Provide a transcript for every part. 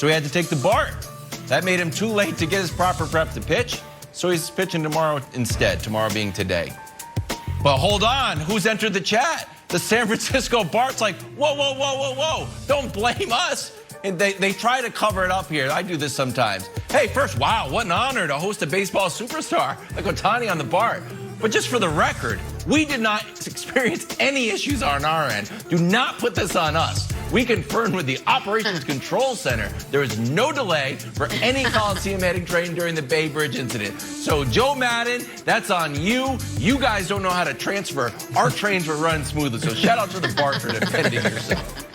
so he had to take the BART. That made him too late to get his proper prep to pitch, so he's pitching tomorrow instead, tomorrow being today. But hold on, who's entered the chat? The San Francisco BART's like, whoa, whoa, whoa, whoa, whoa, don't blame us. And they try to cover it up here. I do this sometimes. Hey, first, wow, what an honor to host a baseball superstar like Ohtani on the BART. But just for the record, we did not experience any issues on our end. Do not put this on us. We confirmed with the Operations Control Center there was no delay for any Coliseum heading train during the Bay Bridge incident. So Joe Madden, that's on you. You guys don't know how to transfer. Our trains were running smoothly. So shout out to the BART for defending yourself.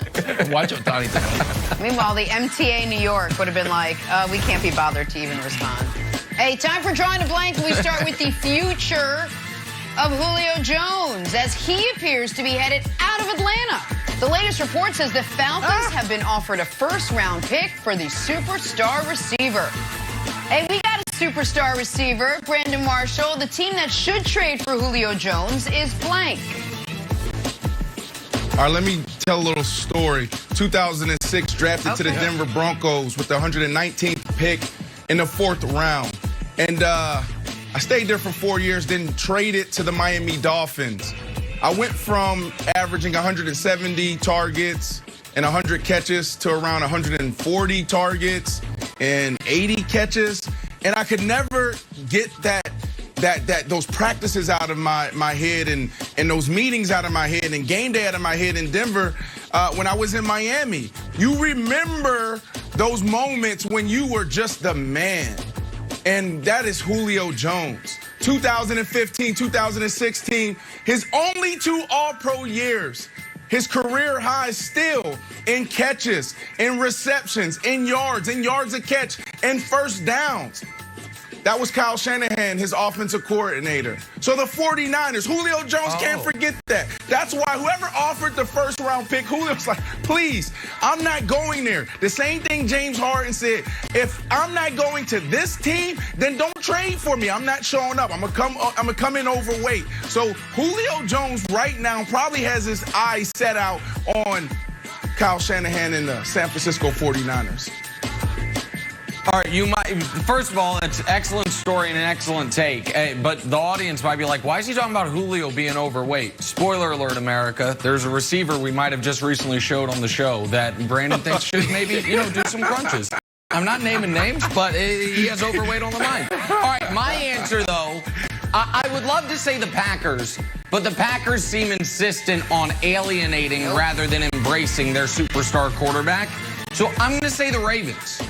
Watch Ohtani tonight. Meanwhile, the MTA New York would have been like, we can't be bothered to even respond. Hey, time for Drawing a Blank. We start with the future of Julio Jones as he appears to be headed out of Atlanta. The latest report says the Falcons have been offered a first-round pick for the superstar receiver. Hey, we got a superstar receiver, Brandon Marshall. The team that should trade for Julio Jones is blank. All right, let me tell a little story. 2006, drafted to the Denver Broncos with the 119th pick in the 4th round. And I stayed there for 4 years, then traded to the Miami Dolphins. I went from averaging 170 targets and 100 catches to around 140 targets and 80 catches. And I could never get those practices out of my head and those meetings out of my head and game day out of my head in Denver when I was in Miami. You remember those moments when you were just the man. And that is Julio Jones. 2015, 2016, his only 2 All-Pro years. His career high still in catches, in receptions, in yards a catch, and first downs. That was Kyle Shanahan, his offensive coordinator. So the 49ers, Julio Jones can't forget that. That's why whoever offered the first-round pick, Julio's like, please, I'm not going there. The same thing James Harden said. If I'm not going to this team, then don't trade for me. I'm not showing up. I'm gonna come in overweight. So Julio Jones right now probably has his eyes set out on Kyle Shanahan and the San Francisco 49ers. All right, first of all, it's an excellent story and an excellent take, but the audience might be like, why is he talking about Julio being overweight? Spoiler alert, America, there's a receiver we might have just recently showed on the show that Brandon thinks should maybe, do some crunches. I'm not naming names, but he has overweight on the mind. All right, my answer, though, I would love to say the Packers, but the Packers seem insistent on alienating rather than embracing their superstar quarterback. So I'm going to say the Ravens.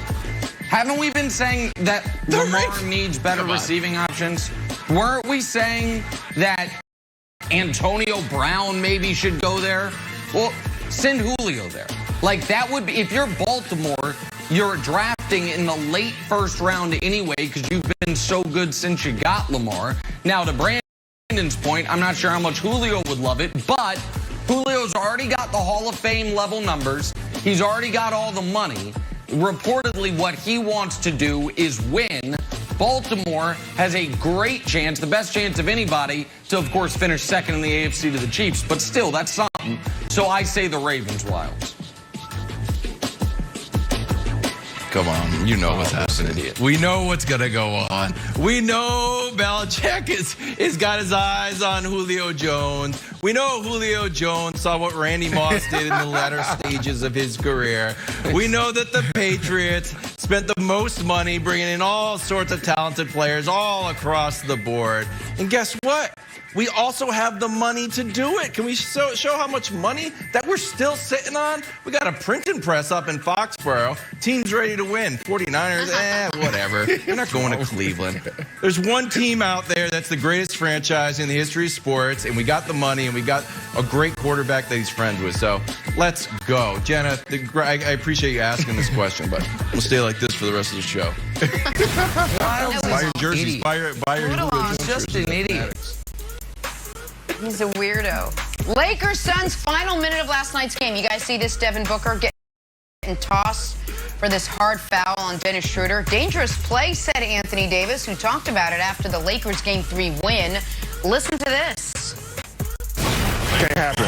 Haven't we been saying that Lamar needs better receiving options? Weren't we saying that Antonio Brown maybe should go there? Well, send Julio there. Like, that would be, if you're Baltimore, you're drafting in the late 1st round anyway because you've been so good since you got Lamar. Now, to Brandon's point, I'm not sure how much Julio would love it, but Julio's already got the Hall of Fame level numbers. He's already got all the money. Reportedly, what he wants to do is win. Baltimore has a great chance, the best chance of anybody, to, of course, finish 2nd in the AFC to the Chiefs. But still, that's something. So I say the Ravens, Wilds. Come on, you know what's happening. We know what's going to go on. We know Belichick is got his eyes on Julio Jones. We know Julio Jones saw what Randy Moss did in the latter stages of his career. We know that the Patriots spent the most money bringing in all sorts of talented players all across the board. And guess what? We also have the money to do it. Can we show how much money that we're still sitting on? We got a printing press up in Foxborough. Team's ready to win. 49ers, whatever. They're not going to Cleveland. There's one team out there that's the greatest franchise in the history of sports, and we got the money, and we got a great quarterback that he's friends with. So let's go. Jenna, I appreciate you asking this question, but we'll stay like this for the rest of the show. Buy your jerseys. Buy your He's just an idiot. He's a weirdo. Lakers Suns final minute of last night's game. You guys see this? Devin Booker getting tossed for this hard foul on Dennis Schroeder. Dangerous play, said Anthony Davis, who talked about it after the Lakers Game 3 win. Listen to this. Can't happen.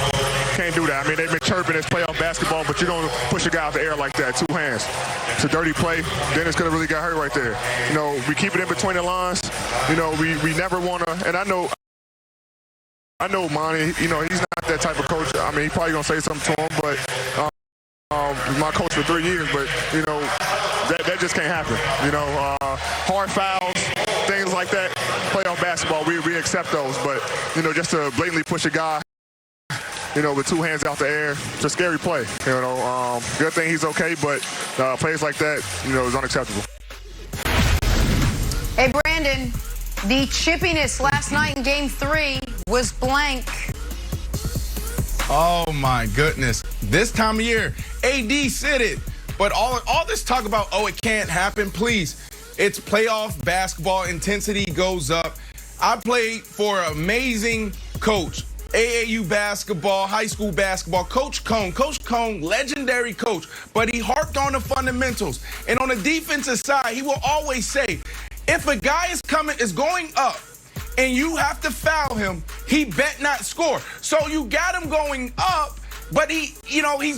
can't do that. I mean, they've been chirping it's playoff basketball, but you don't push a guy out the air like that, 2 hands. It's a dirty play. Dennis could have really got hurt right there. You know, we keep it in between the lines. You know, we never want to, and I know Monty, you know, he's not that type of coach. I mean, he's probably going to say something to him, but my coach for 3 years, but, you know, that just can't happen. You know, hard fouls, things like that, playoff basketball, we accept those. But, you know, just to blatantly push a guy, you know, with 2 hands out the air, it's a scary play. You know, good thing he's okay, but plays like that, you know, is unacceptable. Hey, Brandon, the chippiness last night in Game 3 was blank. Oh, my goodness. This time of year, AD said it. But all this talk about, oh, it can't happen, please. It's playoff basketball. Intensity goes up. I played for an amazing coach. AAU basketball, high school basketball, Coach Cone, legendary coach, but he harped on the fundamentals. And on the defensive side, he will always say, if a guy is going up and you have to foul him, he bet not score. So you got him going up, but he's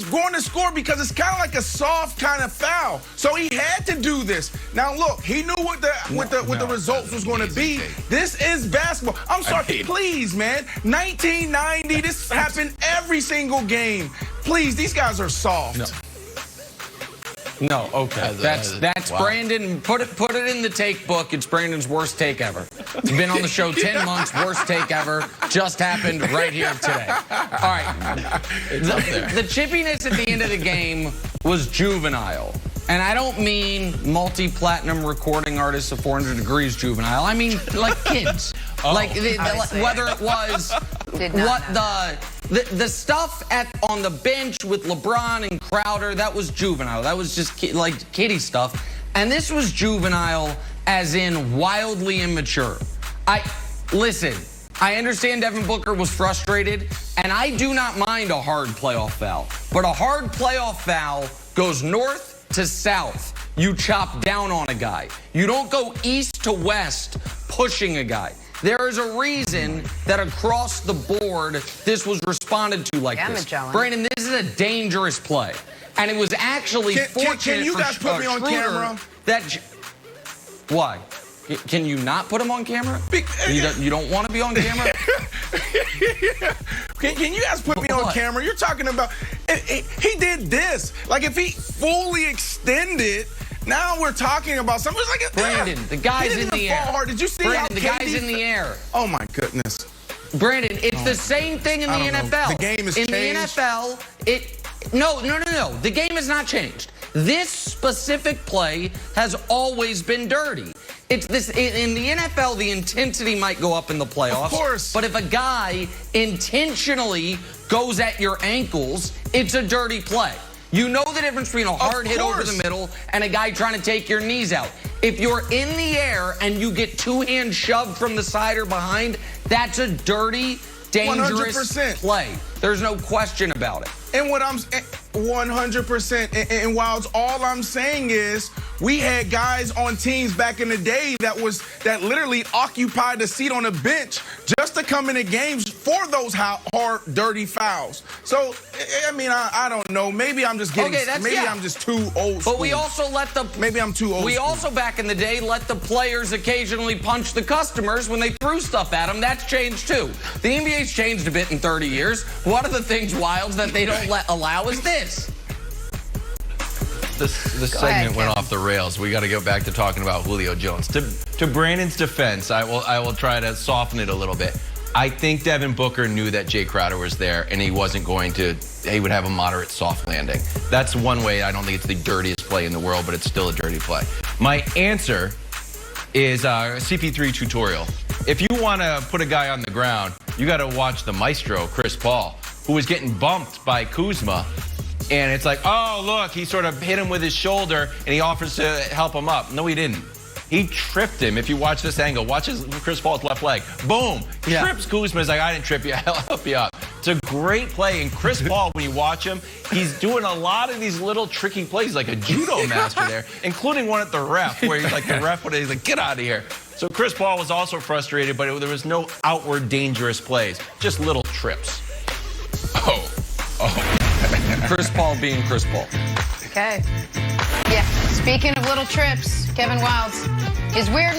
going to score because it's kind of like a soft kind of foul. So he had to do this. Now look, he knew what the results was going to be. This is basketball. I'm sorry, please, man. 1990, this happened every single game. Please, these guys are soft. No, okay. That's wow. Brandon. Put it in the take book. It's Brandon's worst take ever. He's been on the show 10 months. Worst take ever. Just happened right here today. All right. The chippiness at the end of the game was juvenile. And I don't mean multi-platinum recording artists of 400 Degrees juvenile. I mean like kids. Like whether it was the stuff on the bench with LeBron and Crowder, that was juvenile. That was just like kiddie stuff. And this was juvenile as in wildly immature. Listen, I understand Devin Booker was frustrated, and I do not mind a hard playoff foul. But a hard playoff foul goes north to south. You chop down on a guy. You don't go east to west pushing a guy. There is a reason that across the board this was responded to like this. Brandon, this is a dangerous play. And it was actually fortunate can you guys put me on camera? Why? Can you not put him on camera? You don't want to be on camera? Can you guys put me on camera? You're talking about, he did this. Like if he fully extended, now we're talking about something. It's like Brandon, the guy's in the air. Hard. Did you see Brandon, how the guy's in the air. Oh my goodness. Brandon, it's the same thing in the NFL. The game has changed. In the NFL, no. The game has not changed. This specific play has always been dirty. It's this in the NFL, the intensity might go up in the playoffs. Of course. But if a guy intentionally goes at your ankles, it's a dirty play. You know the difference between a hard hit over the middle and a guy trying to take your knees out. If you're in the air and you get 2 hands shoved from the side or behind, that's a dirty, dangerous 100%. play. There's no question about it. And what I'm 100%. And while all I'm saying is, we had guys on teams back in the day that literally occupied a seat on a bench just to come into games for those hard, dirty fouls. So, I mean, I don't know. Maybe I'm just getting. I'm just too old school. But we also Maybe I'm too old. We also back in the day let the players occasionally punch the customers when they threw stuff at them. That's changed too. The NBA's changed a bit in 30 years. One of the things wilds that they don't allow is this. The segment went off the rails. We got to go back to talking about Julio Jones. To Brandon's defense, I will try to soften it a little bit. I think Devin Booker knew that Jay Crowder was there, and he wasn't going to. He would have a moderate soft landing. That's one way. I don't think it's the dirtiest play in the world, but it's still a dirty play. My answer is a CP3 tutorial. If you want to put a guy on the ground, you got to watch the maestro, Chris Paul, who was getting bumped by Kuzma. And it's like, oh, look, he sort of hit him with his shoulder, and he offers to help him up. No, he didn't. He tripped him. If you watch this angle, watch Chris Paul's left leg. Boom. Yeah. Trips Kuzma. He's like, I didn't trip you. I'll help you up. It's a great play. And Chris Paul, when you watch him, he's doing a lot of these little tricky plays, like a judo master there, including one at the ref, where he's like, he's like, get out of here. So Chris Paul was also frustrated, but there was no outward dangerous plays, just little trips. Oh. Chris Paul being Chris Paul. Okay. Yeah. Speaking of little trips, Kevin Wildes is weird.